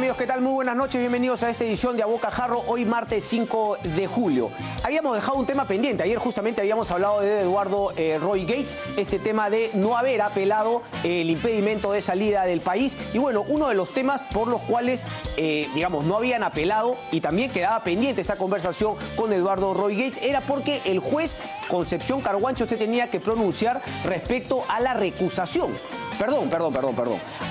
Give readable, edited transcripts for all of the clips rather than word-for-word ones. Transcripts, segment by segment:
amigos? ¿Qué tal? Muy buenas noches, bienvenidos a esta edición de A Boca Jarro, hoy martes 5 de julio. Habíamos dejado un tema pendiente, ayer justamente habíamos hablado de Eduardo Roy Gates, este tema de no haber apelado el impedimento de salida del país. Y bueno, uno de los temas por los cuales, digamos, no habían apelado y también quedaba pendiente esa conversación con Eduardo Roy Gates era porque el juez Concepción Carhuancho tenía que pronunciar respecto a la recusación. Perdón.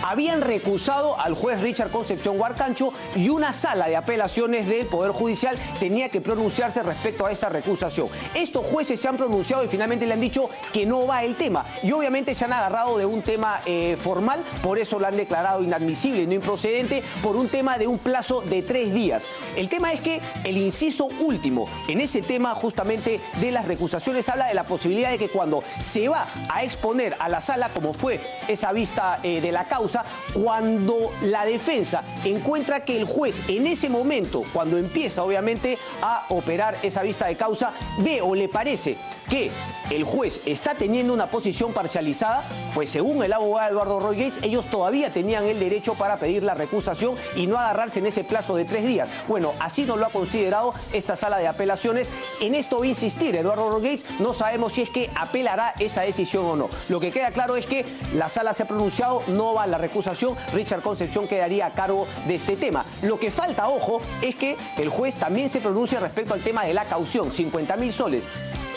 Habían recusado al juez Richard Concepción Huarcancho y una sala de apelaciones del Poder Judicial tenía que pronunciarse respecto a esta recusación. Estos jueces se han pronunciado y finalmente le han dicho que no va el tema. Y obviamente se han agarrado de un tema formal, por eso lo han declarado inadmisible y no improcedente, por un tema de un plazo de 3 días. El tema es que el inciso último en ese tema justamente de las recusaciones habla de la posibilidad de que cuando se va a exponer a la sala, como fue esa vista de la causa, cuando la defensa encuentra que el juez en ese momento, cuando empieza obviamente a operar esa vista de causa, ve o le parece que el juez está teniendo una posición parcializada, pues según el abogado Eduardo Roy Gates, ellos todavía tenían el derecho para pedir la recusación y no agarrarse en ese plazo de 3 días. Bueno, así no lo ha considerado esta sala de apelaciones. En esto va a insistir Eduardo Roy Gates, no sabemos si es que apelará esa decisión o no. Lo que queda claro es que la sala se ha pronunciado, no va a la recusación, Richard Concepción quedaría a cargo de este tema. Lo que falta, ojo, es que el juez también se pronuncie respecto al tema de la caución, 50.000 soles.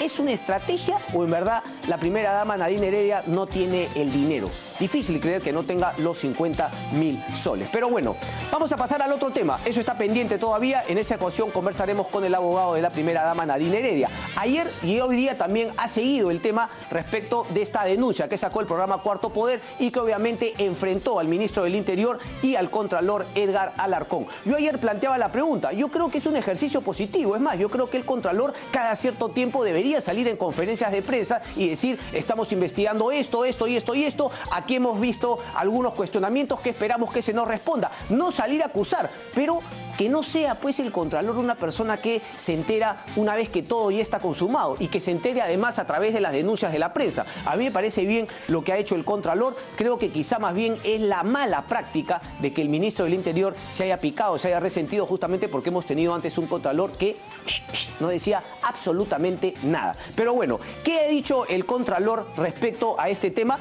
¿Es una estrategia o en verdad la primera dama Nadine Heredia no tiene el dinero? Difícil creer que no tenga los 50.000 soles. Pero bueno, vamos a pasar al otro tema. Eso está pendiente todavía. En esa ocasión conversaremos con el abogado de la primera dama Nadine Heredia. Ayer y hoy día también ha seguido el tema respecto de esta denuncia que sacó el programa Cuarto Poder y que obviamente enfrentó al ministro del Interior y al contralor Edgar Alarcón. Yo ayer planteaba la pregunta. Yo creo que es un ejercicio positivo. Es más, yo creo que el contralor cada cierto tiempo debería salir en conferencias de prensa y decir, estamos investigando esto. Aquí hemos visto algunos cuestionamientos que esperamos que se nos responda. No salir a acusar, pero que no sea pues el contralor una persona que se entera una vez que todo ya está consumado y que se entere además a través de las denuncias de la prensa. A mí me parece bien lo que ha hecho el contralor. Creo que quizá más bien es la mala práctica de que el ministro del Interior se haya picado, se haya resentido justamente porque hemos tenido antes un contralor que no decía absolutamente nada. Pero bueno, ¿qué ha dicho el contralor respecto a este tema?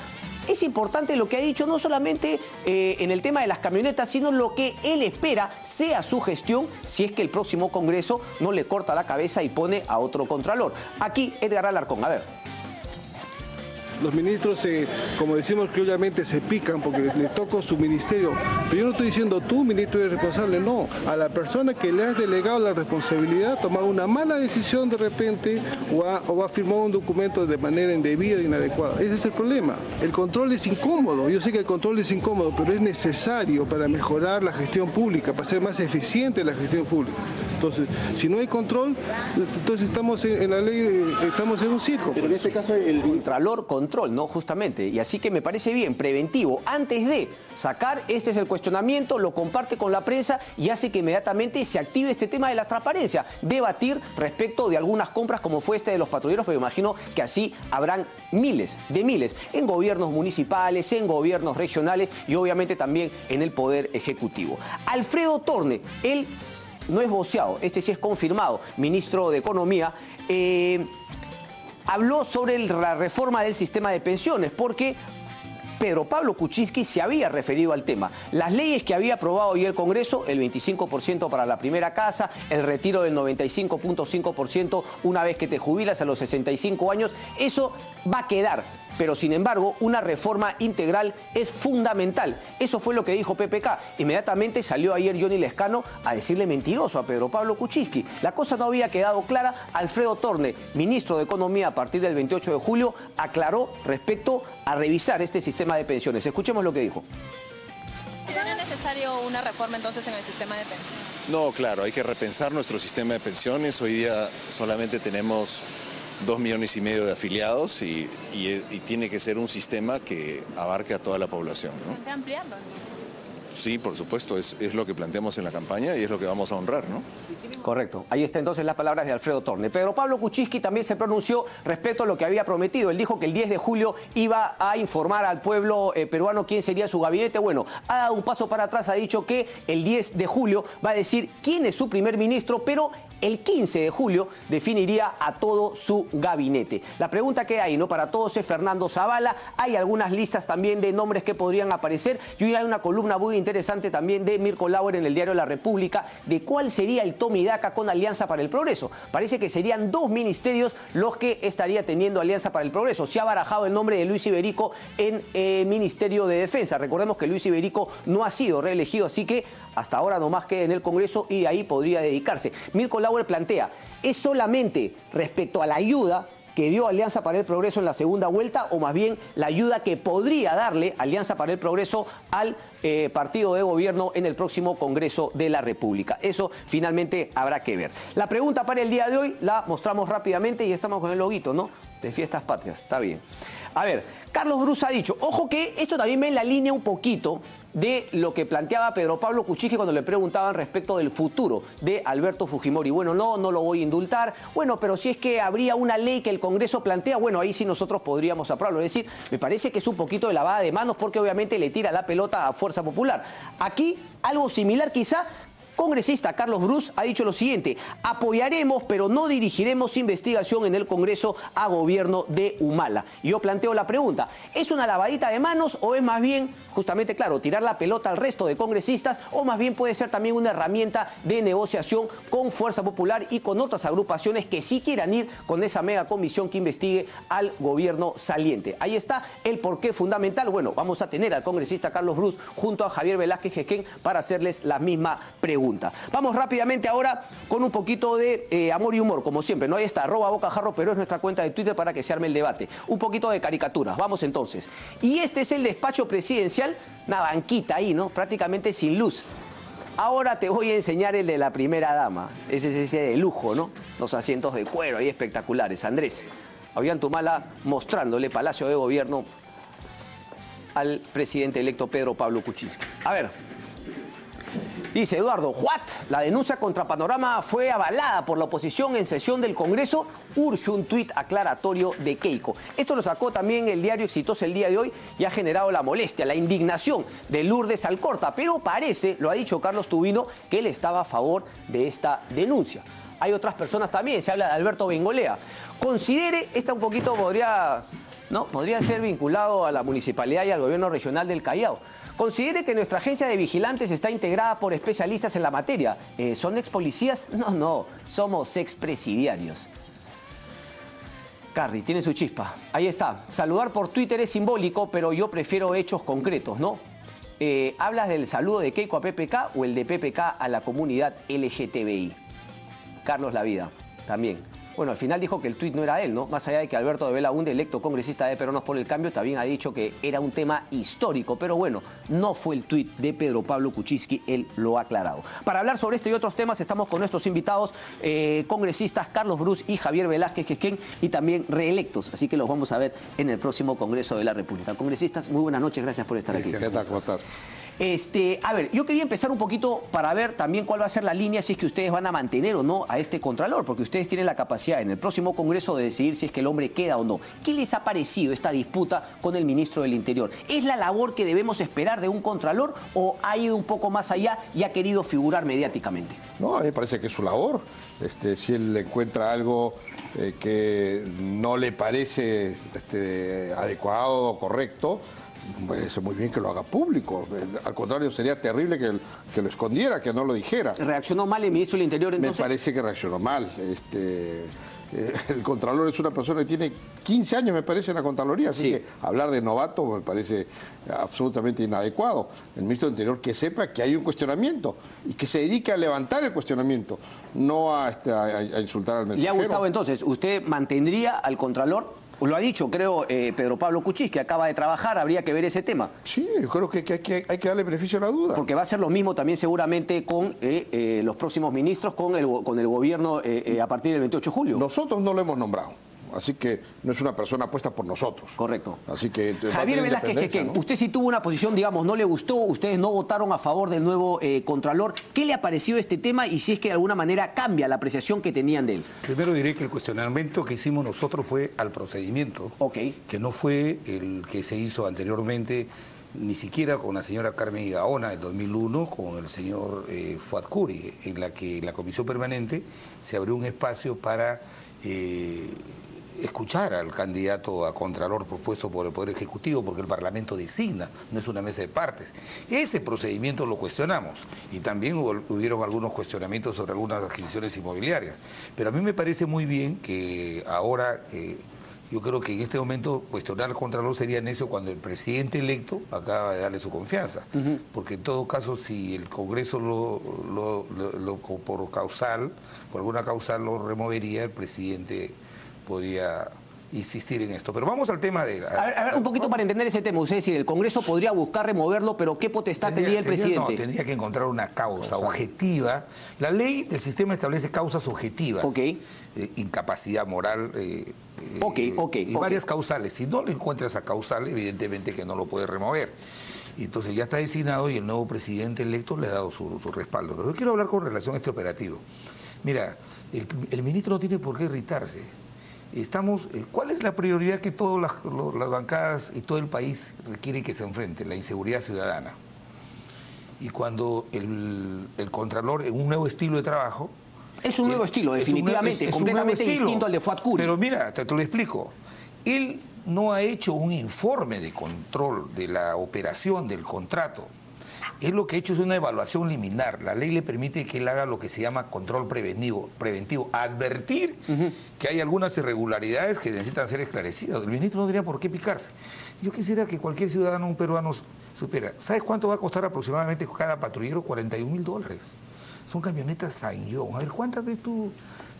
Es importante lo que ha dicho, no solamente en el tema de las camionetas, sino lo que él espera sea su gestión si es que el próximo Congreso no le corta la cabeza y pone a otro contralor. Aquí Edgar Alarcón, a ver. Los ministros, como decimos criollamente, se pican porque le toca su ministerio. Pero yo no estoy diciendo tú, ministro, eres responsable, no. A la persona que le has delegado la responsabilidad ha tomado una mala decisión de repente o ha firmado un documento de manera indebida e inadecuada. Ese es el problema. El control es incómodo. Yo sé que el control es incómodo, pero es necesario para mejorar la gestión pública, para ser más eficiente la gestión pública. Entonces, si no hay control, entonces estamos en la ley, estamos en un circo. Pero en este caso el contralor control, ¿no? Justamente. Y así que me parece bien, preventivo. Antes de sacar, este es el cuestionamiento, lo comparte con la prensa y hace que inmediatamente se active este tema de la transparencia. Debatir respecto de algunas compras como fue este de los patrulleros, pero imagino que así habrán miles en gobiernos municipales, en gobiernos regionales y obviamente también en el Poder Ejecutivo. Alfredo Torne, él no es voceado, este sí es confirmado, ministro de Economía, habló sobre la reforma del sistema de pensiones, porque Pedro Pablo Kuczynski se había referido al tema. Las leyes que había aprobado hoy el Congreso, el 25% para la primera casa, el retiro del 95.5% una vez que te jubilas a los 65 años, eso va a quedar. Pero sin embargo, una reforma integral es fundamental. Eso fue lo que dijo PPK. Inmediatamente salió ayer Johnny Lescano a decirle mentiroso a Pedro Pablo Kuczynski. La cosa no había quedado clara. Alfredo Torne, ministro de Economía a partir del 28 de julio, aclaró respecto a revisar este sistema de pensiones. Escuchemos lo que dijo. ¿No es necesario una reforma entonces en el sistema de pensiones? No, claro, hay que repensar nuestro sistema de pensiones. Hoy día solamente tenemos 2,5 millones de afiliados y tiene que ser un sistema que abarque a toda la población, ¿no? Hay que ampliarlo. Sí, por supuesto, es lo que planteamos en la campaña y es lo que vamos a honrar, ¿no? Correcto. Ahí está entonces las palabras de Alfredo Torne. Pedro Pablo Kuczynski también se pronunció respecto a lo que había prometido. Él dijo que el 10 de julio iba a informar al pueblo peruano quién sería su gabinete. Bueno, ha dado un paso para atrás, ha dicho que el 10 de julio va a decir quién es su primer ministro, pero el 15 de julio definiría a todo su gabinete. La pregunta que hay, ¿no?, para todos es Fernando Zavala. Hay algunas listas también de nombres que podrían aparecer. Y hoy hay una columna muy interesante también de Mirko Lauer en el diario La República de cuál sería el toma y daca con Alianza para el Progreso. Parece que serían 2 ministerios los que estaría teniendo Alianza para el Progreso. Se ha barajado el nombre de Luis Iberico en Ministerio de Defensa. Recordemos que Luis Iberico no ha sido reelegido, así que hasta ahora nomás queda en el Congreso y ahí podría dedicarse. Mirko Lauer plantea, ¿es solamente respecto a la ayuda que dio Alianza para el Progreso en la segunda vuelta o más bien la ayuda que podría darle Alianza para el Progreso al partido de gobierno en el próximo Congreso de la República? Eso finalmente habrá que ver. La pregunta para el día de hoy la mostramos rápidamente y estamos con el loguito, ¿no?, de Fiestas Patrias. Está bien. A ver, Carlos Brus ha dicho, ojo que esto también va en la línea un poquito de lo que planteaba Pedro Pablo Kuczynski cuando le preguntaban respecto del futuro de Alberto Fujimori. Bueno, no lo voy a indultar. Bueno, pero si es que habría una ley que el Congreso plantea, bueno, ahí sí nosotros podríamos aprobarlo. Es decir, me parece que es un poquito de lavada de manos porque obviamente le tira la pelota a Fuerza Popular. Aquí, algo similar quizá. Congresista Carlos Brus ha dicho lo siguiente: apoyaremos pero no dirigiremos investigación en el Congreso a gobierno de Humala. Y yo planteo la pregunta, ¿es una lavadita de manos o es más bien, justamente, claro, tirar la pelota al resto de congresistas, o más bien puede ser también una herramienta de negociación con Fuerza Popular y con otras agrupaciones que sí quieran ir con esa mega comisión que investigue al gobierno saliente? Ahí está el porqué fundamental. Bueno, vamos a tener al congresista Carlos Brus junto a Javier Velázquez Jequén para hacerles la misma pregunta. Vamos rápidamente ahora con un poquito de amor y humor, como siempre, ¿no? Ahí está, @bocajarro, pero es nuestra cuenta de Twitter para que se arme el debate. Un poquito de caricaturas, vamos entonces. Y este es el despacho presidencial, una banquita ahí, ¿no?, prácticamente sin luz. Ahora te voy a enseñar el de la primera dama. Ese es ese de lujo, ¿no? Los asientos de cuero ahí espectaculares. Andrés Ollanta mostrándole Palacio de Gobierno al presidente electo Pedro Pablo Kuczynski. A ver. Dice Eduardo, ¿what? La denuncia contra Panorama fue avalada por la oposición en sesión del Congreso. Urge un tuit aclaratorio de Keiko. Esto lo sacó también el diario Exitoso el día de hoy y ha generado la molestia, la indignación de Lourdes Alcorta. Pero parece, lo ha dicho Carlos Tubino, que él estaba a favor de esta denuncia. Hay otras personas también, se habla de Alberto Bengolea. Considere, esta un poquito podría ser vinculado a la municipalidad y al gobierno regional del Callao. Considere que nuestra agencia de vigilantes está integrada por especialistas en la materia. ¿Son ex policías? No, somos expresidiarios. Carri, tiene su chispa. Ahí está. Saludar por Twitter es simbólico, pero yo prefiero hechos concretos, ¿no? ¿Hablas del saludo de Keiko a PPK o el de PPK a la comunidad LGTBI? Carlos La Vida, también. Bueno, al final dijo que el tuit no era él, ¿no? Más allá de que Alberto de Belaúnde, electo congresista de Peronos por el Cambio, también ha dicho que era un tema histórico. Pero bueno, no fue el tuit de Pedro Pablo Kuczynski, él lo ha aclarado. Para hablar sobre este y otros temas estamos con nuestros invitados, congresistas Carlos Brus y Javier Velázquez Jequén, y también reelectos. Así que los vamos a ver en el próximo Congreso de la República. Congresistas, muy buenas noches, gracias por estar aquí. ¿Qué tal? ¿Cómo estás? A ver, yo quería empezar un poquito para ver también cuál va a ser la línea, si es que ustedes van a mantener o no a este Contralor, porque ustedes tienen la capacidad en el próximo Congreso de decidir si es que el hombre queda o no. ¿Qué les ha parecido esta disputa con el ministro del Interior? ¿Es la labor que debemos esperar de un Contralor o ha ido un poco más allá y ha querido figurar mediáticamente? No, a mí me parece que es su labor. Si él encuentra algo que no le parece adecuado o correcto, parece muy bien que lo haga público. Al contrario, sería terrible que lo escondiera, que no lo dijera. ¿Reaccionó mal el ministro del Interior entonces? Me parece que reaccionó mal. El Contralor es una persona que tiene 15 años, me parece, en la Contraloría, así que hablar de novato me parece absolutamente inadecuado. El ministro del Interior que sepa que hay un cuestionamiento y que se dedique a levantar el cuestionamiento, no a insultar al mensajero. ¿Le ha gustado entonces? ¿Usted mantendría al Contralor? Lo ha dicho, creo, Pedro Pablo Kuczynski, que acaba de trabajar, habría que ver ese tema. Sí, yo creo que hay que darle beneficio a la duda. Porque va a ser lo mismo también seguramente con los próximos ministros, con el gobierno a partir del 28 de julio. Nosotros no lo hemos nombrado. así que no es una persona puesta por nosotros. Correcto. Así que Javier Velázquez Quequén, ¿no? Usted sí tuvo una posición, digamos, no le gustó, ustedes no votaron a favor del nuevo Contralor. ¿Qué le ha parecido este tema y si es que de alguna manera cambia la apreciación que tenían de él? Primero diré que el cuestionamiento que hicimos nosotros fue al procedimiento, que no fue el que se hizo anteriormente, ni siquiera con la señora Carmen Gaona en 2001, con el señor Fuad Curi, en la que la Comisión Permanente se abrió un espacio para escuchar al candidato a Contralor propuesto por el Poder Ejecutivo, porque el Parlamento designa, no es una mesa de partes. Ese procedimiento lo cuestionamos y también hubieron algunos cuestionamientos sobre algunas adquisiciones inmobiliarias. Pero a mí me parece muy bien que ahora... yo creo que en este momento cuestionar al Contralor sería necio cuando el presidente electo acaba de darle su confianza. Porque en todo caso, si el Congreso por alguna causal lo removería, el presidente podría insistir en esto. Pero vamos al tema de... A ver, un poquito para entender ese tema. Es decir, el Congreso podría buscar removerlo, pero ¿qué potestad tendría el presidente? No, tendría que encontrar una causa objetiva. La ley del sistema establece causas objetivas. Incapacidad moral y varias causales. Si no le encuentra esa causal, evidentemente que no lo puede remover. Y entonces ya está designado y el nuevo presidente electo le ha dado su respaldo. Pero yo quiero hablar con relación a este operativo. Mira, el ministro no tiene por qué irritarse. ¿Cuál es la prioridad que todas las bancadas y todo el país requieren que se enfrente? La inseguridad ciudadana. Y cuando el Contralor, en un nuevo estilo de trabajo... Es un nuevo estilo, definitivamente, completamente distinto al de Fuad Curi. Pero mira, te lo explico. Él no ha hecho un informe de control de la operación del contrato. Él lo que ha hecho es una evaluación liminar. La ley le permite que él haga lo que se llama control preventivo, advertir que hay algunas irregularidades que necesitan ser esclarecidas. El ministro no tendría por qué picarse. Yo quisiera que cualquier ciudadano, un peruano, supiera. ¿Sabes cuánto va a costar aproximadamente cada patrullero? $41.000. Son camionetas Sanyong. A ver, ¿cuántas ves tú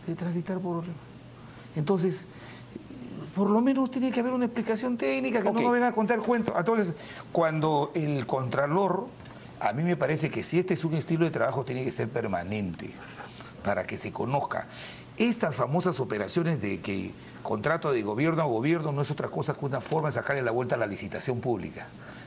de transitar por...? Entonces, por lo menos tiene que haber una explicación técnica, que no nos venga a contar cuentos. Entonces, cuando el Contralor... A mí me parece que si este es un estilo de trabajo, tiene que ser permanente, para que se conozca. Estas famosas operaciones de que contrato de gobierno a gobierno no es otra cosa que una forma de sacarle la vuelta a la licitación pública.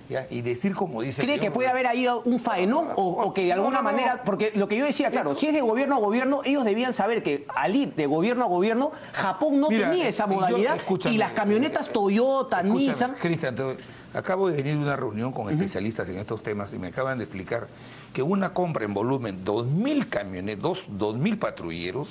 ¿Ya? Y decir como dice... ¿Cree que puede haber ahí un faenón o que de alguna manera... Porque lo que yo decía, claro, si es de gobierno a gobierno, ellos debían saber que al ir de gobierno a gobierno, Japón no tenía esa modalidad y las camionetas Toyota, Nissan... Cristian, acabo de venir de una reunión con especialistas en estos temas y me acaban de explicar que una compra en volumen, 2.000 camionetas, 2.000 patrulleros,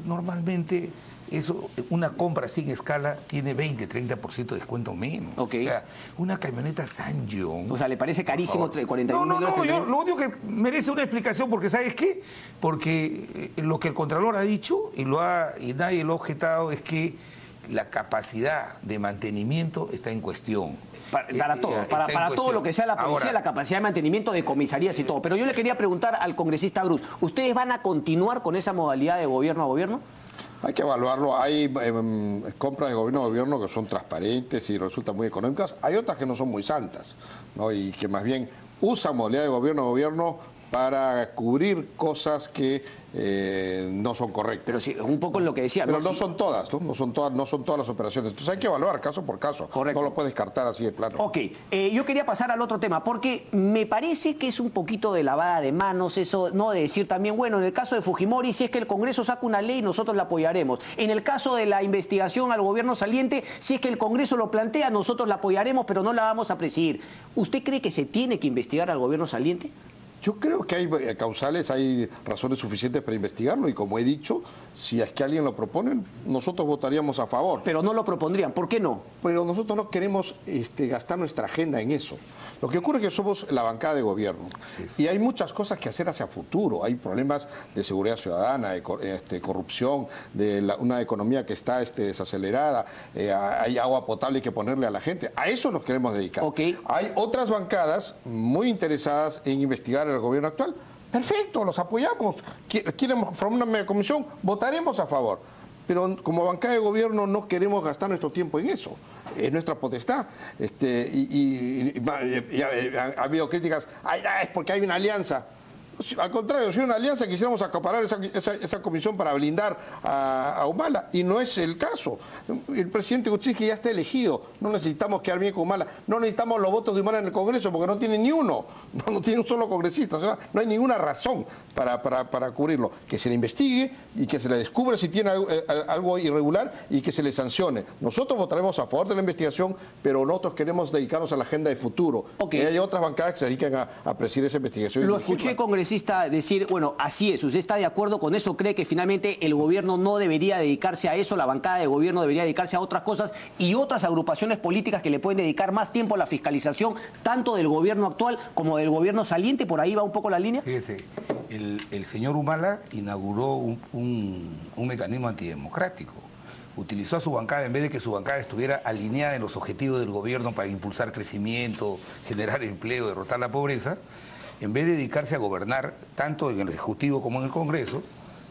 normalmente eso, una compra sin escala tiene 20-30% de descuento menos. O sea, una camioneta Sanyong... O sea, ¿le parece carísimo $41.000? No, lo único que merece una explicación, porque ¿sabes qué? Porque lo que el Contralor ha dicho y nadie lo ha objetado es que la capacidad de mantenimiento está en cuestión. Para todo, para todo lo que sea la policía, la capacidad de mantenimiento de comisarías y todo. Pero yo le quería preguntar al congresista Bruce, ¿ustedes van a continuar con esa modalidad de gobierno a gobierno? Hay que evaluarlo. Hay compras de gobierno a gobierno que son transparentes y resultan muy económicas. Hay otras que no son muy santas, ¿no? Y que más bien usan modalidad de gobierno a gobierno para cubrir cosas que no son correctas. Pero sí, un poco en lo que decía. Pero no son todas, ¿no? No son todas las operaciones. Entonces hay que evaluar caso por caso. Correcto. No lo puedes descartar así de plano. Ok, yo quería pasar al otro tema, porque me parece que es un poquito de lavada de manos eso, no de decir también, bueno, en el caso de Fujimori, si es que el Congreso saca una ley, nosotros la apoyaremos. En el caso de la investigación al gobierno saliente, si es que el Congreso lo plantea, nosotros la apoyaremos, pero no la vamos a presidir. ¿Usted cree que se tiene que investigar al gobierno saliente? Yo creo que hay causales, hay razones suficientes para investigarlo y como he dicho, si es que alguien lo propone, nosotros votaríamos a favor. Pero no lo propondrían, ¿por qué no? Pero nosotros no queremos gastar nuestra agenda en eso. Lo que ocurre es que somos la bancada de gobierno y hay muchas cosas que hacer hacia futuro. Hay problemas de seguridad ciudadana, de corrupción, de una economía que está desacelerada, hay agua potable que ponerle a la gente. A eso nos queremos dedicar. Hay otras bancadas muy interesadas en investigar el gobierno actual. Perfecto, los apoyamos. Quieren formar una comisión, votaremos a favor. Pero como bancada de gobierno no queremos gastar nuestro tiempo en eso. Es nuestra potestad. Ha habido críticas, es porque hay una alianza. Al contrario, si una alianza quisiéramos acaparar esa comisión para blindar a Humala, y no es el caso. El presidente Kuczynski ya está elegido, no necesitamos quedar bien con Humala, no necesitamos los votos de Humala en el Congreso porque no tiene ni uno, no tiene un solo congresista, o sea, no hay ninguna razón para cubrirlo. Que se le investigue y que se le descubra si tiene algo irregular y que se le sancione. Nosotros votaremos a favor de la investigación, pero nosotros queremos dedicarnos a la agenda de futuro. Okay. Y hay otras bancadas que se dedican a presidir esa investigación. Lo escuché, congresista, decir, bueno, así es, ¿usted está de acuerdo con eso? ¿Cree que finalmente el gobierno no debería dedicarse a eso, la bancada de gobierno debería dedicarse a otras cosas y otras agrupaciones políticas que le pueden dedicar más tiempo a la fiscalización, tanto del gobierno actual como del gobierno saliente? ¿Por ahí va un poco la línea? Fíjese, el señor Humala inauguró un mecanismo antidemocrático. Utilizó a su bancada, en vez de que su bancada estuviera alineada en los objetivos del gobierno para impulsar crecimiento, generar empleo, derrotar la pobreza, en vez de dedicarse a gobernar tanto en el Ejecutivo como en el Congreso,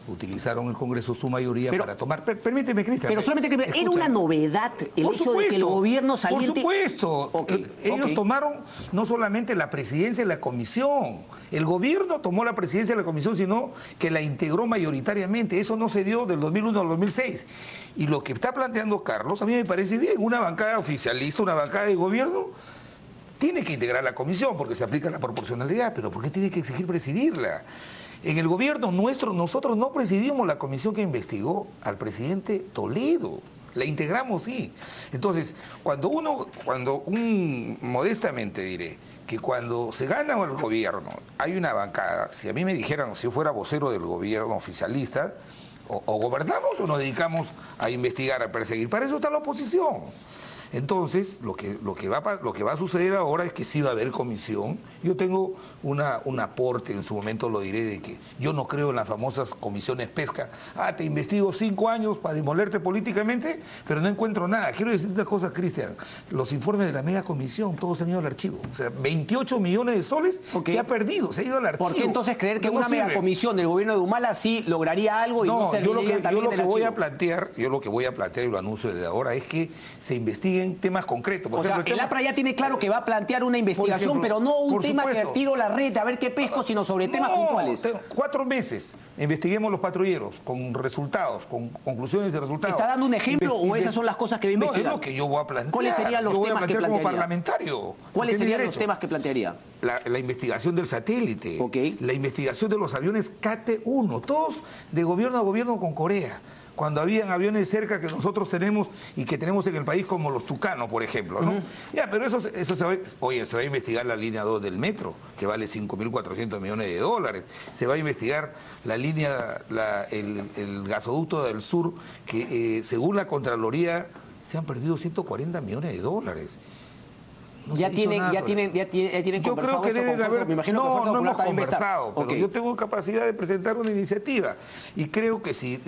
utilizaron el Congreso su mayoría para tomar... Permíteme, Cristian. Pero solamente que era una novedad el hecho de que el gobierno saliente... Por supuesto. Ellos tomaron no solamente la presidencia de la comisión, el gobierno tomó la presidencia de la comisión, sino que la integró mayoritariamente. Eso no se dio del 2001 al 2006. Y lo que está planteando Carlos, a mí me parece bien. Una bancada oficialista, una bancada de gobierno, tiene que integrar la comisión porque se aplica la proporcionalidad, pero ¿por qué tiene que exigir presidirla? En el gobierno nuestro, nosotros no presidimos la comisión que investigó al presidente Toledo. La integramos, sí. Entonces, modestamente diré, que cuando se gana el gobierno, hay una bancada, si a mí me dijeran, si yo fuera vocero del gobierno oficialista, o gobernamos o nos dedicamos a investigar, a perseguir. Para eso está la oposición. Entonces, lo que va a suceder ahora es que sí va a haber comisión. Yo tengo un aporte, en su momento lo diré, de que yo no creo en las famosas comisiones pesca. Te investigo 5 años para demolerte políticamente, pero no encuentro nada. Quiero decirte una cosa, Cristian. Los informes de la mega comisión, todos se han ido al archivo. O sea, 28 millones de soles se ha perdido, se ha ido al archivo. ¿Por qué entonces creer que una mega comisión del gobierno de Humala sí lograría algo y no se yo lo que voy a plantear, y lo anuncio desde ahora, es que se investiguen temas concretos. Por ejemplo, el APRA ya tiene claro que va a plantear una investigación, pero no un tema que tiro la red a ver qué pesco, sino sobre temas puntuales. 4 meses investiguemos los patrulleros con resultados, con conclusiones de resultados. ¿Está dando un ejemplo o esas son las cosas que va a investigar? No, es lo que yo voy a plantear. ¿Cuáles serían los temas que plantearía? Como parlamentario. ¿Cuáles serían los temas que plantearía? La investigación del satélite, Okay. La investigación de los aviones KT-1, todos de gobierno a gobierno con Corea. Cuando habían aviones cerca que nosotros tenemos y que tenemos en el país, como los Tucano, por ejemplo, ¿no? Ya, pero eso se va a investigar la línea 2 del metro, que vale 5.400 millones de dólares. Se va a investigar la línea, el gasoducto del sur, que según la Contraloría se han perdido 140 millones de dólares. No ya tienen yo creo que deben haber, me imagino que Fuerza no Popular hemos conversado, pero okay. Yo tengo capacidad de presentar una iniciativa y creo que si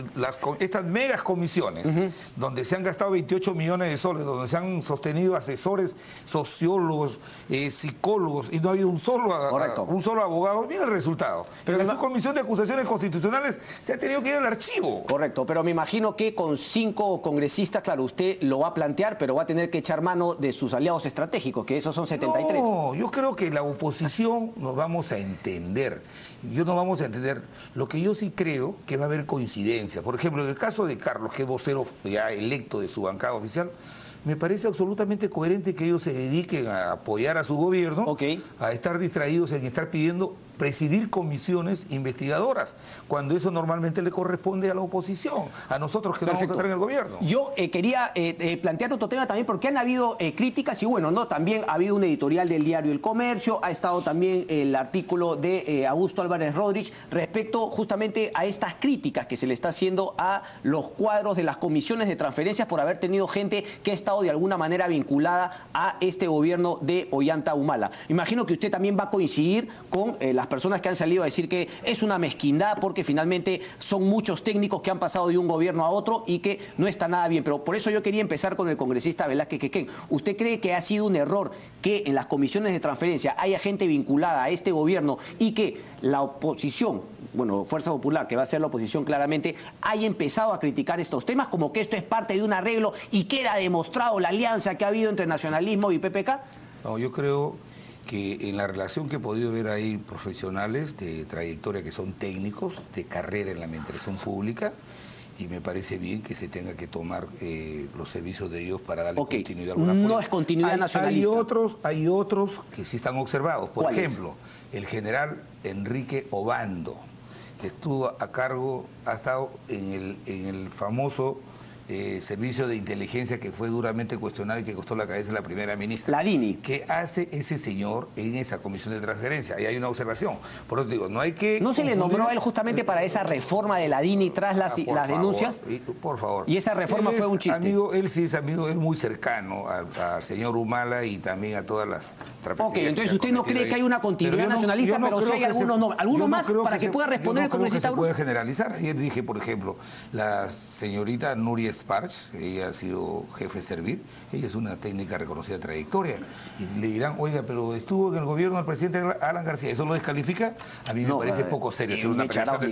estas megas comisiones, donde se han gastado 28 millones de soles, donde se han sostenido asesores, sociólogos, psicólogos, y no ha habido un solo abogado, mira el resultado. Pero en la comisión de acusaciones constitucionales se ha tenido que ir al archivo. Correcto, pero me imagino que con 5 congresistas, claro, usted lo va a plantear, pero va a tener que echar mano de sus aliados estratégicos, que esos son 73. No, yo creo que la oposición nos vamos a entender. Lo que yo sí creo que va a haber coincidencia. Por ejemplo, en el caso de Carlos, que es vocero ya electo de su bancada oficial, me parece absolutamente coherente que ellos se dediquen a apoyar a su gobierno, a estar distraídos en estar pidiendo presidir comisiones investigadoras, cuando eso normalmente le corresponde a la oposición, a nosotros que no vamos a estar en el gobierno. Yo quería plantear otro tema también, porque han habido críticas y bueno, no, también ha habido un editorial del diario El Comercio, ha estado también el artículo de Augusto Álvarez Rodríguez respecto justamente a estas críticas que se le está haciendo a los cuadros de las comisiones de transferencias por haber tenido gente que ha estado de alguna manera vinculada a este gobierno de Ollanta Humala. Imagino que usted también va a coincidir con las personas que han salido a decir que es una mezquindad porque finalmente son muchos técnicos que han pasado de un gobierno a otro y que no está nada bien. Pero por eso yo quería empezar con el congresista Velázquez Quequén. ¿Usted cree que ha sido un error que en las comisiones de transferencia haya gente vinculada a este gobierno y que la oposición, bueno, Fuerza Popular, que va a ser la oposición claramente, haya empezado a criticar estos temas como que esto es parte de un arreglo y queda demostrado la alianza que ha habido entre nacionalismo y PPK? No, yo creo que en la relación que he podido ver hay profesionales de trayectoria que son técnicos, de carrera en la administración pública, y me parece bien que se tenga que tomar los servicios de ellos para darle continuidad a alguna política. No es continuidad nacionalista. Hay otros que sí están observados. Por ejemplo, el general Enrique Obando, que estuvo a cargo, ha estado en el famoso servicio de inteligencia que fue duramente cuestionado y que costó la cabeza de la primera ministra. La DINI. ¿Qué hace ese señor en esa comisión de transferencia? Ahí hay una observación. Por eso digo, no hay que... ¿No se le nombró a él justamente para esa reforma de la DINI tras las denuncias? Por favor. Y esa reforma fue un chiste. Él sí es amigo, él muy cercano al señor Humala y también a todas las trapecistas. Ok, entonces usted no cree que hay una continuidad nacionalista, pero sí hay algunos nombres. ¿Alguno más para que pueda responder el congresista Bruno? Se puede generalizar. Ayer dije, por ejemplo, la señorita Nuria Sparch, ella ha sido jefe de servir, ella es una técnica reconocida de trayectoria, y le dirán, oiga, pero estuvo en el gobierno del presidente Alan García, ¿eso lo descalifica? A mí me parece poco serio hacer una premisa de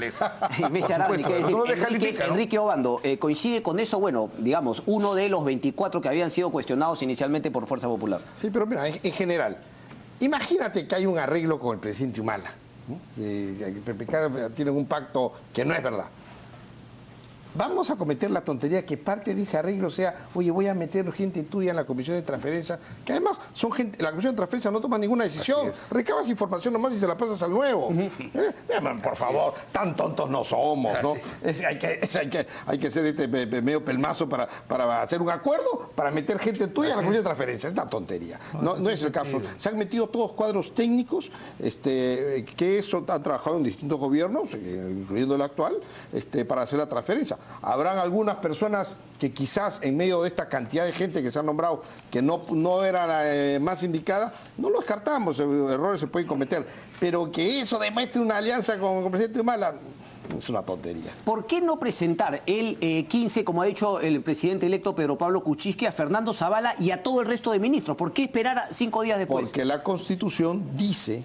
esa naturaleza. Enrique Obando, ¿coincide con eso? Bueno, digamos, uno de los 24 que habían sido cuestionados inicialmente por Fuerza Popular. Sí, pero mira, en general, imagínate que hay un arreglo con el presidente Humala, ¿no? PPK tienen un pacto que no es verdad. Vamos a cometer la tontería que parte de ese arreglo sea, oye, voy a meter gente tuya en la comisión de transferencia, que además son gente, la comisión de transferencia no toma ninguna decisión, recabas información nomás y se la pasas al nuevo. Por favor, tan tontos no somos, ¿no? Hay que ser medio pelmazo para hacer un acuerdo, para meter gente tuya en la comisión de transferencia. Es una tontería. No es el caso. Se han metido todos cuadros técnicos que han trabajado en distintos gobiernos, incluyendo el actual, para hacer la transferencia. Habrán algunas personas que quizás en medio de esta cantidad de gente que se han nombrado que no era la más indicada, no lo descartamos, errores se pueden cometer, pero que eso demuestre una alianza con el presidente Humala es una tontería. ¿Por qué no presentar el 15, como ha dicho el presidente electo Pedro Pablo Kuczynski, a Fernando Zavala y a todo el resto de ministros? ¿Por qué esperar 5 días después? Porque la Constitución dice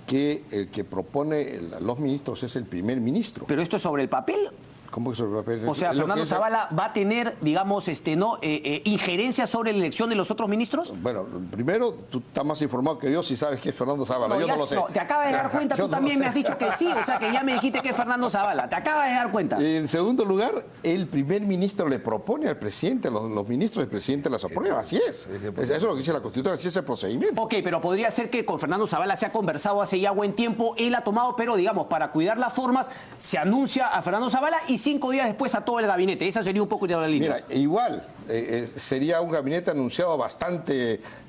que el que propone los ministros es el primer ministro. ¿Pero esto es sobre el papel? ¿Cómo que sobre el papel? O sea, ¿Fernando Zavala va a tener, digamos, injerencia sobre la elección de los otros ministros? Bueno, primero, tú estás más informado que yo si sabes que es Fernando Zavala. No, yo no lo sé. No, te acabas de dar cuenta, tú también me has dicho que sí, o sea, que ya me dijiste que es Fernando Zavala. Te acabas de dar cuenta. En segundo lugar, el primer ministro le propone al presidente, los ministros del presidente las aprueba. Así es. Eso es lo que dice la Constitución, así es el procedimiento. Ok, pero podría ser que con Fernando Zavala se ha conversado hace ya buen tiempo, él ha tomado, pero digamos, para cuidar las formas, se anuncia a Fernando Zavala y 5 días después a todo el gabinete. Esa sería un poco de la línea. Mira, igual sería un gabinete anunciado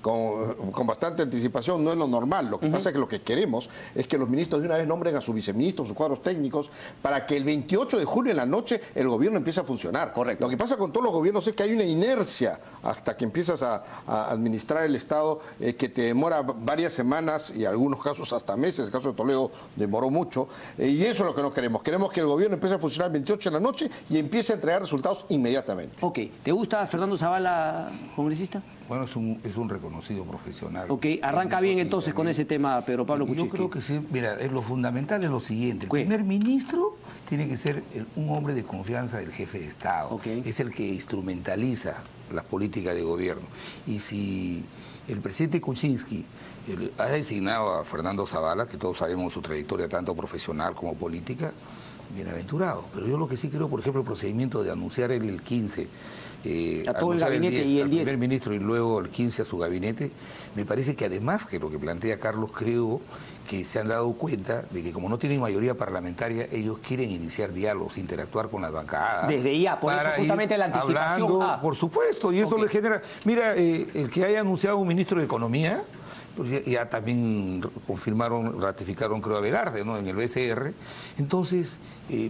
con bastante anticipación, no es lo normal. Lo que pasa es que lo que queremos es que los ministros de una vez nombren a sus viceministros, sus cuadros técnicos, para que el 28 de julio en la noche el gobierno empiece a funcionar. Correcto. Lo que pasa con todos los gobiernos es que hay una inercia hasta que empiezas a administrar el Estado que te demora varias semanas y en algunos casos hasta meses. El caso de Toledo demoró mucho. Y eso es lo que no queremos. Queremos que el gobierno empiece a funcionar el 28 de la noche y empiece a entregar resultados inmediatamente. Ok. ¿Te gusta Fernando Zavala, congresista? Bueno, es un reconocido profesional. Ok, arranca bien entonces con ese tema, Pedro Pablo Kuczynski. Yo creo que sí. Mira, lo fundamental es lo siguiente. El primer ministro tiene que ser un hombre de confianza del jefe de Estado. Okay. Es el que instrumentaliza las políticas de gobierno. Y si el presidente Kuczynski ha designado a Fernando Zavala, que todos sabemos su trayectoria tanto profesional como política, bienaventurado. Pero yo lo que sí creo, por ejemplo, el procedimiento de anunciar el 15 a todo el gabinete y el 10 al primer ministro y luego el 15 a su gabinete, me parece que además que lo que plantea Carlos, creo que se han dado cuenta de que como no tienen mayoría parlamentaria, ellos quieren iniciar diálogos, interactuar con las bancadas. Desde ya, por eso justamente la anticipación. Hablando, por supuesto, y eso le genera... Mira, el que haya anunciado un ministro de Economía, pues ya también ratificaron, creo, a Velarde, ¿no?, en el BCR. Entonces,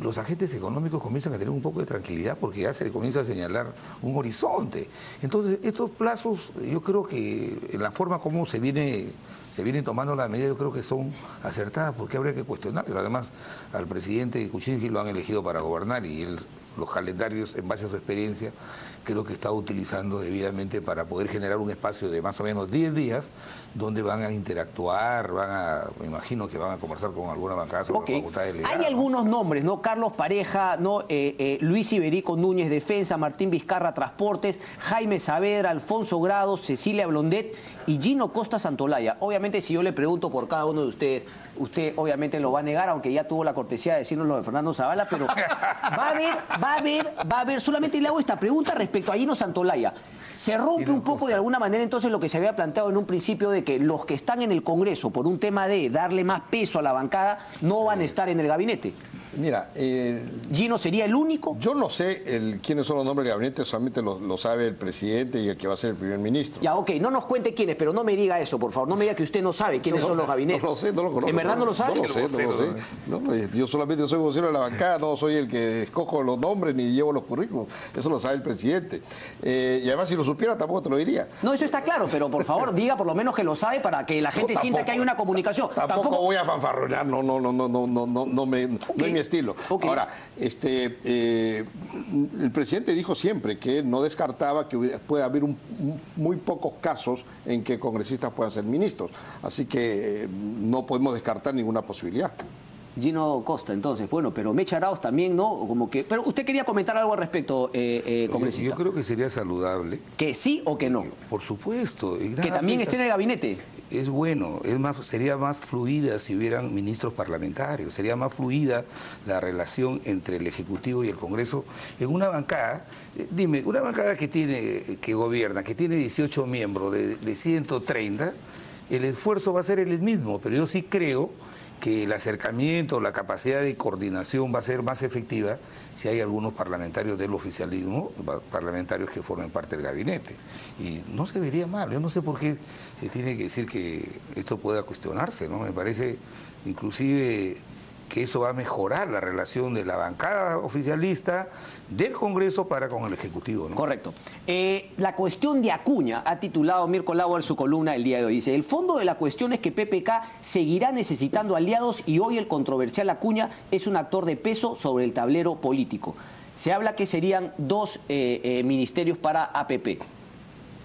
los agentes económicos comienzan a tener un poco de tranquilidad porque ya se le comienza a señalar un horizonte. Entonces, estos plazos, yo creo que en la forma como se vienen tomando las medidas, yo creo que son acertadas porque habría que cuestionarles. Además, al presidente Kuczynski lo han elegido para gobernar y él, los calendarios, en base a su experiencia, creo que está utilizando debidamente para poder generar un espacio de más o menos 10 días donde van a interactuar, me imagino que van a conversar con alguna bancada sobre la facultad de legal. Hay algunos nombres, ¿no? Carlos Pareja, ¿no? Luis Iberico Núñez, Defensa, Martín Vizcarra, Transportes, Jaime Saavedra, Alfonso Grado, Cecilia Blondet y Gino Costa Santolaya. Obviamente, si yo le pregunto por cada uno de ustedes, usted obviamente lo va a negar, aunque ya tuvo la cortesía de decirnos lo de Fernando Zavala, pero va a haber, solamente le hago esta pregunta respecto a Gino Santolaya. Se rompe un poco de alguna manera entonces lo que se había planteado en un principio de que los que están en el Congreso por un tema de darle más peso a la bancada no van a estar en el gabinete. Mira, ¿Gino sería el único? yo no sé quiénes son los nombres del gabinete, solamente lo sabe el presidente y el que va a ser el primer ministro. Ya, ok, no nos cuente quiénes, pero no me diga eso, por favor. No me diga que usted no sabe quiénes son los gabinetes. No lo sé, no lo conozco. ¿En verdad no lo sabe? No lo sé. No, yo solamente soy vocero de la bancada, no soy el que escojo los nombres ni llevo los currículums. Eso lo sabe el presidente. Y además, si lo supiera, tampoco te lo diría. No, eso está claro, pero por favor, diga por lo menos que lo sabe para que la gente sienta que hay una comunicación. Tampoco voy a fanfarronear, no es mi estilo. Okay. Ahora, el presidente dijo siempre que no descartaba que puede haber muy pocos casos en que congresistas puedan ser ministros. Así que no podemos descartar ninguna posibilidad. Gino Costa, entonces, bueno, pero Mecha Arauz también, ¿no? Como que, pero usted quería comentar algo al respecto, congresista. Yo creo que sería saludable. ¿Que sí o que no? Por supuesto. Que también esté en el gabinete. Es bueno, sería más fluida si hubieran ministros parlamentarios, sería más fluida la relación entre el Ejecutivo y el Congreso en una bancada. Dime, una bancada que gobierna, que tiene 18 miembros de 130, el esfuerzo va a ser el mismo, pero yo sí creo que el acercamiento, la capacidad de coordinación va a ser más efectiva si hay algunos parlamentarios del oficialismo, parlamentarios que formen parte del gabinete. Y no se vería mal, yo no sé por qué se tiene que decir que esto pueda cuestionarse, ¿no? Me parece inclusive que eso va a mejorar la relación de la bancada oficialista del Congreso para con el Ejecutivo, ¿no? Correcto. La cuestión de Acuña ha titulado Mirko Lauer su columna el día de hoy. Dice, el fondo de la cuestión es que PPK seguirá necesitando aliados y hoy el controversial Acuña es un actor de peso sobre el tablero político. Se habla que serían 2 ministerios para APP.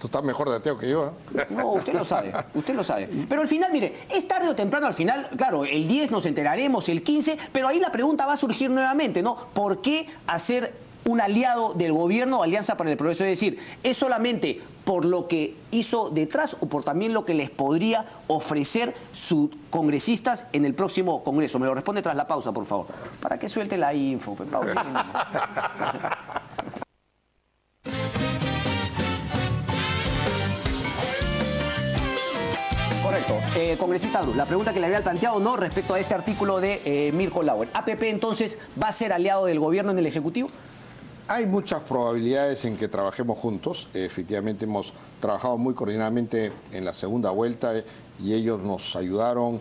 Tú estás mejor dateado que yo, ¿eh? No, usted lo sabe, usted lo sabe. Pero al final, mire, es tarde o temprano, al final, claro, el 10 nos enteraremos, el 15, pero ahí la pregunta va a surgir nuevamente, ¿no? ¿Por qué hacer un aliado del gobierno o Alianza para el Progreso? Es decir, ¿es solamente por lo que hizo detrás o por también lo que les podría ofrecer sus congresistas en el próximo Congreso? Me lo responde tras la pausa, por favor. Para que suelte la info. Pausa. Correcto. Congresista Cruz, la pregunta que le había planteado, ¿no?, respecto a este artículo de Mirko Lauer. ¿APP entonces va a ser aliado del gobierno en el Ejecutivo? Hay muchas probabilidades en que trabajemos juntos. Efectivamente hemos trabajado muy coordinadamente en la segunda vuelta y ellos nos ayudaron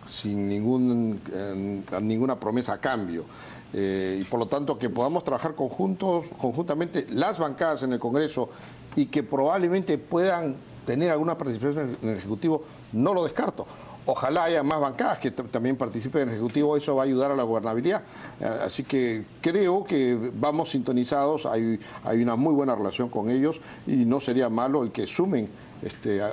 sin ninguna promesa a cambio. Y por lo tanto que podamos trabajar conjuntamente las bancadas en el Congreso y que probablemente puedan tener alguna participación en el Ejecutivo, no lo descarto. Ojalá haya más bancadas que también participen en el Ejecutivo, eso va a ayudar a la gobernabilidad. Así que creo que vamos sintonizados, hay una muy buena relación con ellos y no sería malo el que sumen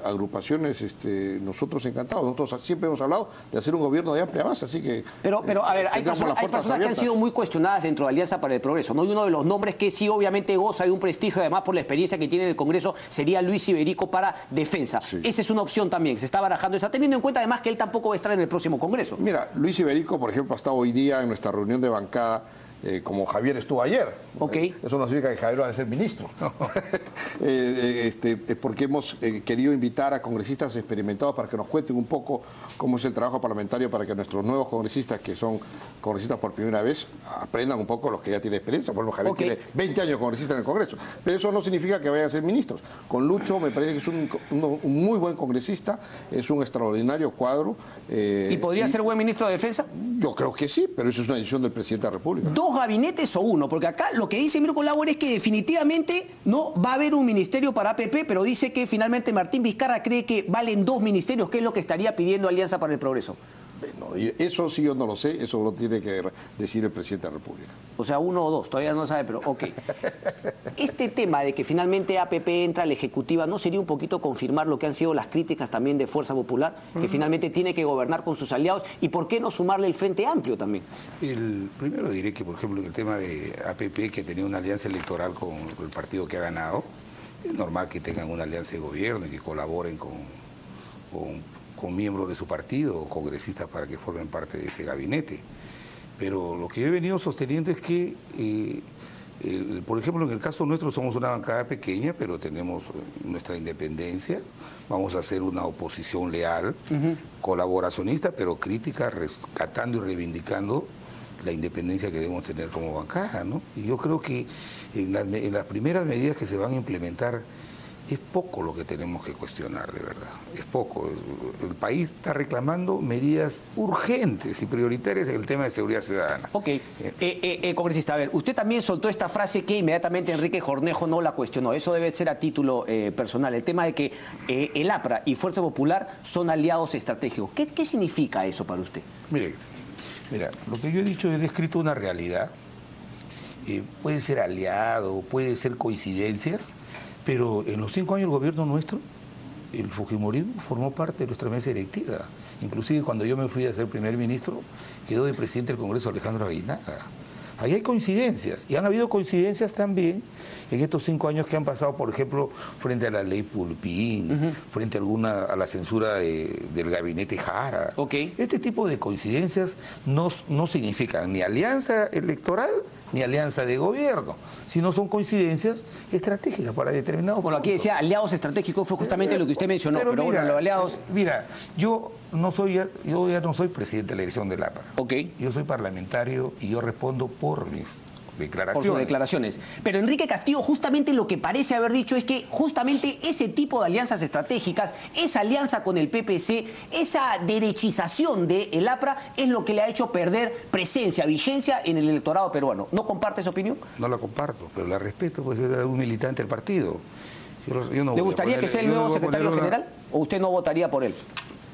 agrupaciones, nosotros encantados. Nosotros siempre hemos hablado de hacer un gobierno de amplia base, así que... Pero a ver, hay personas que han sido muy cuestionadas dentro de Alianza para el Progreso, ¿no? Y uno de los nombres que sí obviamente goza de un prestigio, además por la experiencia que tiene en el Congreso, sería Luis Iberico para Defensa. Sí. Esa es una opción también, se está barajando esa, teniendo en cuenta además que él tampoco va a estar en el próximo Congreso. Mira, Luis Iberico, por ejemplo, ha estado hoy día en nuestra reunión de bancada, como Javier estuvo ayer. Okay. Eso no significa que Javier va a ser ministro. Porque hemos querido invitar a congresistas experimentados para que nos cuenten un poco cómo es el trabajo parlamentario, para que nuestros nuevos congresistas, que son congresistas por primera vez, aprendan un poco los que ya tienen experiencia. Por ejemplo, Javier tiene 20 años congresista en el Congreso. Pero eso no significa que vayan a ser ministros. Con Lucho me parece que es un muy buen congresista, es un extraordinario cuadro. ¿Y podría ser buen ministro de Defensa? Yo creo que sí, pero eso es una decisión del presidente de la República. ¿Dos gabinetes o uno? Porque acá lo que dice Mirko Lauer es que definitivamente no va a haber un ministerio para APP, pero dice que finalmente Martín Vizcarra cree que valen 2 ministerios, que es lo que estaría pidiendo Alianza para el Progreso. Bueno, eso sí yo no lo sé, eso lo tiene que decir el presidente de la República. O sea, 1 o 2, todavía no sabe, pero ok. Este tema de que finalmente APP entra a la Ejecutiva, ¿no sería un poquito confirmar lo que han sido las críticas también de Fuerza Popular, que finalmente tiene que gobernar con sus aliados? ¿Y por qué no sumarle el Frente Amplio también? Primero diré que, por ejemplo, el tema de APP, que tenía una alianza electoral con el partido que ha ganado, es normal que tengan una alianza de gobierno y que colaboren con miembros de su partido o congresistas para que formen parte de ese gabinete. Pero lo que yo he venido sosteniendo es que, por ejemplo, en el caso nuestro somos una bancada pequeña, pero tenemos nuestra independencia. Vamos a hacer una oposición leal, colaboracionista, pero crítica, rescatando y reivindicando la independencia que debemos tener como bancada, ¿no? Y yo creo que en las primeras medidas que se van a implementar es poco lo que tenemos que cuestionar, de verdad. Es poco. El país está reclamando medidas urgentes y prioritarias en el tema de seguridad ciudadana. Ok. Congresista, a ver, usted también soltó esta frase que inmediatamente Enrique Cornejo no la cuestionó. Eso debe ser a título personal. El tema de que el APRA y Fuerza Popular son aliados estratégicos. ¿Qué significa eso para usted? Mira, lo que yo he dicho, he descrito una realidad. Puede ser aliado, puede ser coincidencias, pero en los 5 años del gobierno nuestro, el fujimorismo formó parte de nuestra mesa directiva. Inclusive cuando yo me fui a ser primer ministro, quedó de presidente del Congreso Alejandro Aguinaga. Ahí hay coincidencias, y han habido coincidencias también en estos 5 años que han pasado, por ejemplo, frente a la ley Pulpín, frente a la censura del gabinete Jara. Este tipo de coincidencias no significan ni alianza electoral ni alianza de gobierno, sino son coincidencias estratégicas para determinados. Bueno, aquí decía aliados estratégicos, fue justamente lo que usted mencionó, pero mira, bueno, los aliados... Mira, yo ya no soy presidente de la dirección del APRA. Yo soy parlamentario y yo respondo por mis declaraciones. Por sus declaraciones. Pero Enrique Castillo justamente lo que parece haber dicho es que justamente ese tipo de alianzas estratégicas, esa alianza con el PPC, esa derechización del APRA es lo que le ha hecho perder presencia, vigencia en el electorado peruano. ¿No comparte esa opinión? No la comparto, pero la respeto, pues era un militante del partido. Yo no ¿Le gustaría que sea el nuevo secretario general o usted no votaría por él?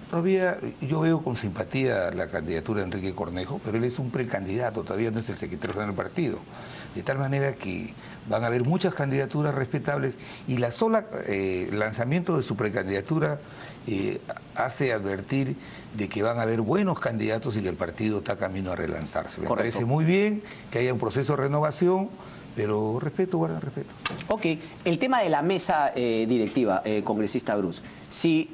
Todavía yo veo con simpatía la candidatura de Enrique Cornejo, pero él es un precandidato, todavía no es el secretario general del partido. De tal manera que van a haber muchas candidaturas respetables y la sola lanzamiento de su precandidatura hace advertir de que van a haber buenos candidatos y que el partido está camino a relanzarse. Me parece muy bien que haya un proceso de renovación, pero respeto, guarda respeto. Ok, el tema de la mesa directiva, congresista Bruce. Si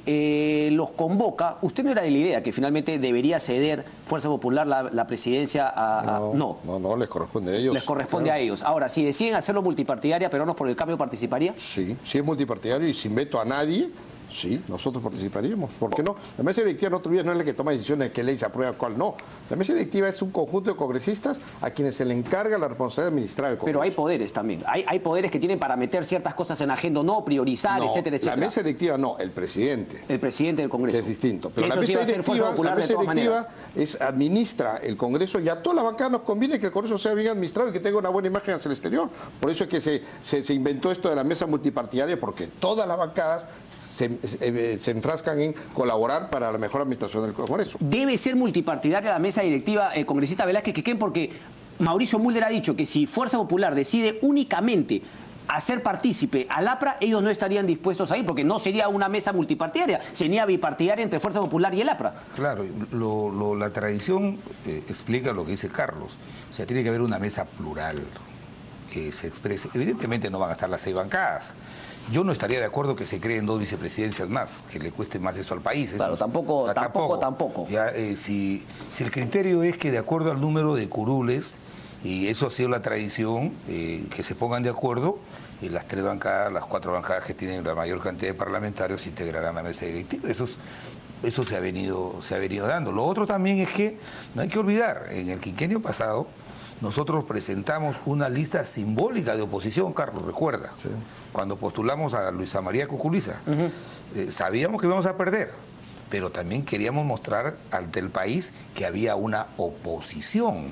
los convoca, usted no era de la idea que finalmente debería ceder Fuerza Popular la presidencia a... No, les corresponde a ellos. Les corresponde a ellos. Ahora, si deciden hacerlo multipartidaria, Peruanos por el Cambio participaría. Sí, si es multipartidario y sin veto a nadie, sí, nosotros participaríamos. ¿Por qué no? La mesa directiva no es la que toma decisiones de qué ley se aprueba, cuál no. La mesa directiva es un conjunto de congresistas a quienes se le encarga la responsabilidad de administrar el Congreso. Pero hay poderes también. Hay poderes que tienen para meter ciertas cosas en agenda, no priorizar, etcétera, etcétera. La mesa directiva no, el presidente. El presidente del Congreso. Que es distinto. Pero la mesa directiva administra el Congreso y a toda la bancada nos conviene que el Congreso sea bien administrado y que tenga una buena imagen hacia el exterior. Por eso es que se inventó esto de la mesa multipartidaria, porque todas las bancadas se enfrascan en colaborar para la mejor administración del Congreso. Debe ser multipartidaria la mesa directiva, congresista Velázquez Quequén, porque Mauricio Mulder ha dicho que si Fuerza Popular decide únicamente hacer partícipe al APRA, ellos no estarían dispuestos a ir, porque no sería una mesa multipartidaria, sería bipartidaria entre Fuerza Popular y el APRA. Claro, la tradición explica lo que dice Carlos. O sea, tiene que haber una mesa plural que se exprese. Evidentemente no van a estar las 6 bancadas. Yo no estaría de acuerdo que se creen 2 vicepresidencias más, que le cueste más eso al país. Claro, tampoco. Ya, si el criterio es que de acuerdo al número de curules, y eso ha sido la tradición, que se pongan de acuerdo, y las 3 bancadas, las 4 bancadas que tienen la mayor cantidad de parlamentarios integrarán la mesa directiva. Eso se ha venido dando. Lo otro también es que no hay que olvidar, en el quinquenio pasado, nosotros presentamos una lista simbólica de oposición, Carlos, recuerda, cuando postulamos a Luisa María Cuculiza. Sabíamos que íbamos a perder, pero también queríamos mostrar ante el país que había una oposición.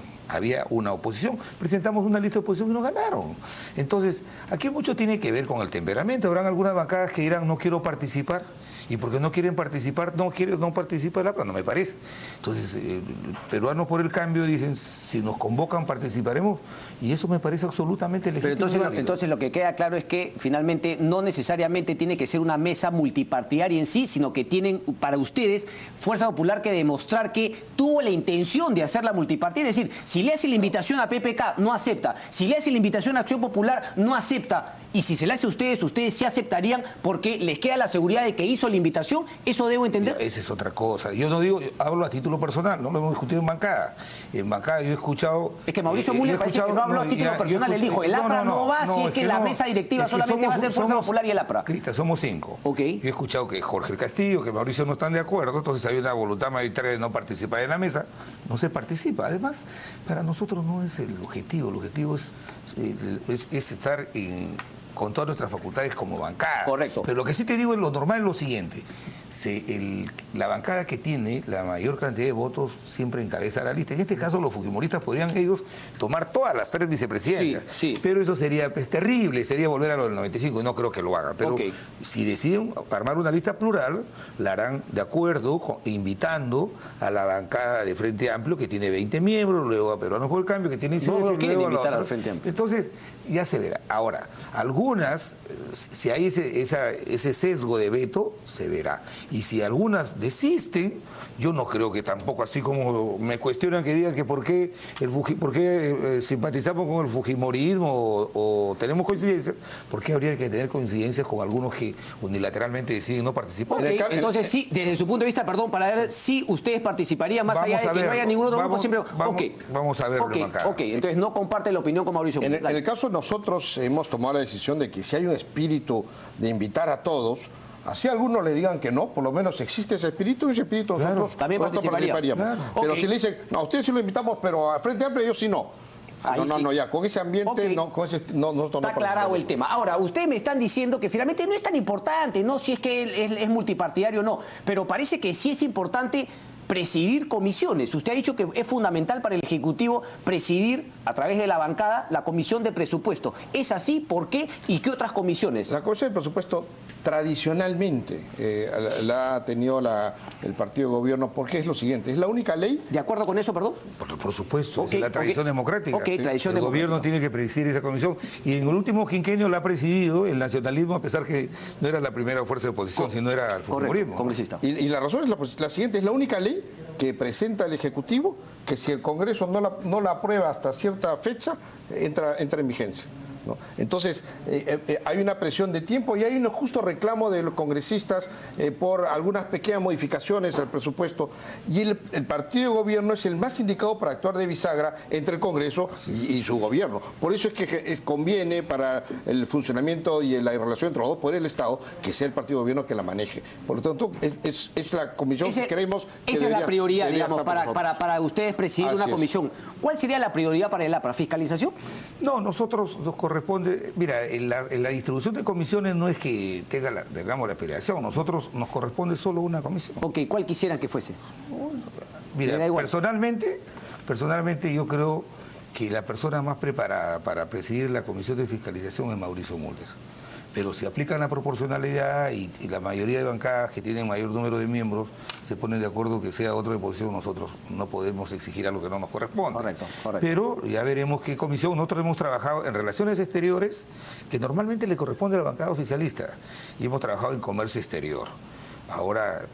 Presentamos una lista de oposición y nos ganaron. Entonces, aquí mucho tiene que ver con el temperamento. Habrán algunas bancadas que dirán, no quiero participar. Y porque no quieren participar, no participa el APRA, no me parece. Entonces, Peruanos por el Cambio dicen, si nos convocan, participaremos, y eso me parece absolutamente legítimo. Pero entonces lo que queda claro es que finalmente no necesariamente tiene que ser una mesa multipartidaria en sí, sino que tienen para ustedes Fuerza Popular que demostrar que tuvo la intención de hacerla multipartidaria. Es decir, si Si le hace la invitación a PPK, no acepta. Si le hace la invitación a Acción Popular, no acepta. Y si se le hace a ustedes sí aceptarían porque les queda la seguridad de que hizo la invitación. ¿Eso debo entender? Esa es otra cosa. Yo no digo, hablo a título personal, no lo hemos discutido en bancada. En bancada yo he escuchado... Es que Mauricio Müller parece que no habló a título personal. Él dijo, el APRA no va si es que la mesa directiva solamente va a ser Fuerza Popular y el APRA. Crista, somos 5. Ok. Yo he escuchado que Jorge Castillo, que Mauricio no están de acuerdo, entonces hay una voluntad mayoritaria de no participar en la mesa. No se participa. Además, para nosotros no es el objetivo es estar con todas nuestras facultades como bancada. Correcto. Pero lo que sí te digo es lo normal es lo siguiente. La bancada que tiene la mayor cantidad de votos siempre encabeza la lista. En este caso los fujimoristas podrían ellos tomar todas las 3 vicepresidencias. Sí. Pero eso sería terrible, sería volver a lo del 95 y no creo que lo hagan. Pero si deciden armar una lista plural, la harán de acuerdo, invitando a la bancada de Frente Amplio que tiene 20 miembros, luego a Peruanos por el Cambio que tiene 18. No quieren luego invitar al Frente Amplio. Entonces, ya se verá. Ahora, algunas, si hay ese sesgo de veto, se verá. Y si algunas desisten, yo no creo que tampoco, así como me cuestionan que digan que por qué simpatizamos con el fujimorismo o tenemos coincidencias, ¿por qué habría que tener coincidencias con algunos que unilateralmente deciden no participar? Entonces, sí, desde su punto de vista, perdón, para ver si ustedes participarían más allá de que no haya ningún otro grupo, siempre... Vamos a verlo. Entonces no comparte la opinión con Mauricio. En el caso nosotros hemos tomado la decisión de que si hay un espíritu de invitar a todos, así algunos le digan que no, por lo menos existe ese espíritu y ese espíritu nosotros participaríamos. Claro. Pero si le dicen, no, a ustedes sí lo invitamos, pero a Frente Amplio yo sí no. Ya, con ese ambiente nosotros no está aclarado el tema. Ahora, ustedes me están diciendo que finalmente no es tan importante, no si es que es multipartidario o no, pero parece que sí es importante presidir comisiones. Usted ha dicho que es fundamental para el Ejecutivo presidir a través de la bancada la Comisión de Presupuesto. ¿Es así? ¿Por qué? ¿Y qué otras comisiones? La Comisión de Presupuesto tradicionalmente la ha tenido el partido de gobierno porque es lo siguiente, es la única ley... ¿De acuerdo con eso, perdón? Por supuesto, es la tradición democrática. Tradición el democrática. Gobierno tiene que presidir esa comisión y en el último quinquenio la ha presidido el nacionalismo, a pesar que no era la primera fuerza de oposición, sino era el fujimorismo. Congresista. Y la razón es la siguiente, es la única ley que presenta el Ejecutivo que si el Congreso no la aprueba hasta cierta fecha, entra en vigencia, ¿no? Entonces, hay una presión de tiempo y hay un justo reclamo de los congresistas por algunas pequeñas modificaciones al presupuesto. Y el partido de gobierno es el más indicado para actuar de bisagra entre el Congreso y su gobierno. Por eso es que conviene para el funcionamiento y la relación entre los dos poderes del Estado que sea el partido de gobierno que la maneje. Por lo tanto, es la comisión que creemos que esa es la prioridad, digamos, para ustedes presidir una comisión. ¿Cuál sería la prioridad para el APRA? ¿Fiscalización? No, nosotros nos corresponde, mira, en la distribución de comisiones no es que tengamos la aspiración, nosotros nos corresponde solo una comisión. Ok, ¿cuál quisieran que fuese? Mira, personalmente yo creo que la persona más preparada para presidir la comisión de fiscalización es Mauricio Müller. Pero si aplican la proporcionalidad y la mayoría de bancadas que tienen mayor número de miembros se ponen de acuerdo que sea otro de oposición, nosotros no podemos exigir algo que no nos corresponde. Correcto. Pero ya veremos qué comisión. Nosotros hemos trabajado en relaciones exteriores, que normalmente le corresponde a la bancada oficialista, y hemos trabajado en comercio exterior. Ahora,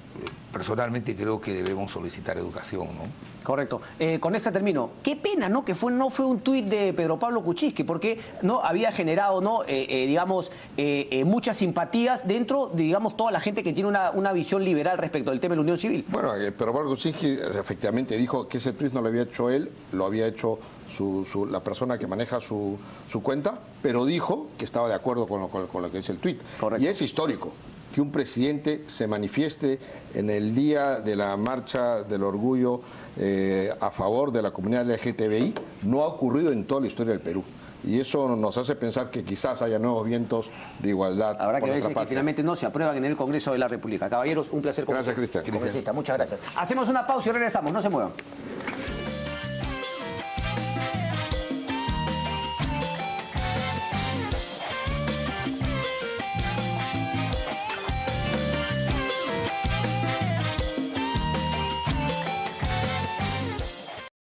personalmente creo que debemos solicitar educación, ¿no? Correcto. Con esta termino. Qué pena, ¿no? Que no fue un tuit de Pedro Pablo Kuczynski, porque no había generado, ¿no? Muchas simpatías dentro de, digamos, toda la gente que tiene una visión liberal respecto al tema de la unión civil. Bueno, Pedro Pablo Kuczynski efectivamente dijo que ese tuit no lo había hecho él, lo había hecho la persona que maneja su cuenta, pero dijo que estaba de acuerdo con lo que dice el tuit. Correcto. Y es histórico que un presidente se manifieste en el día de la marcha del orgullo a favor de la comunidad LGTBI, no ha ocurrido en toda la historia del Perú. Y eso nos hace pensar que quizás haya nuevos vientos de igualdad. Habrá que ver si finalmente no se aprueban en el Congreso de la República. Caballeros, un placer. Gracias, Cristian. Muchas gracias. Hacemos una pausa y regresamos. No se muevan.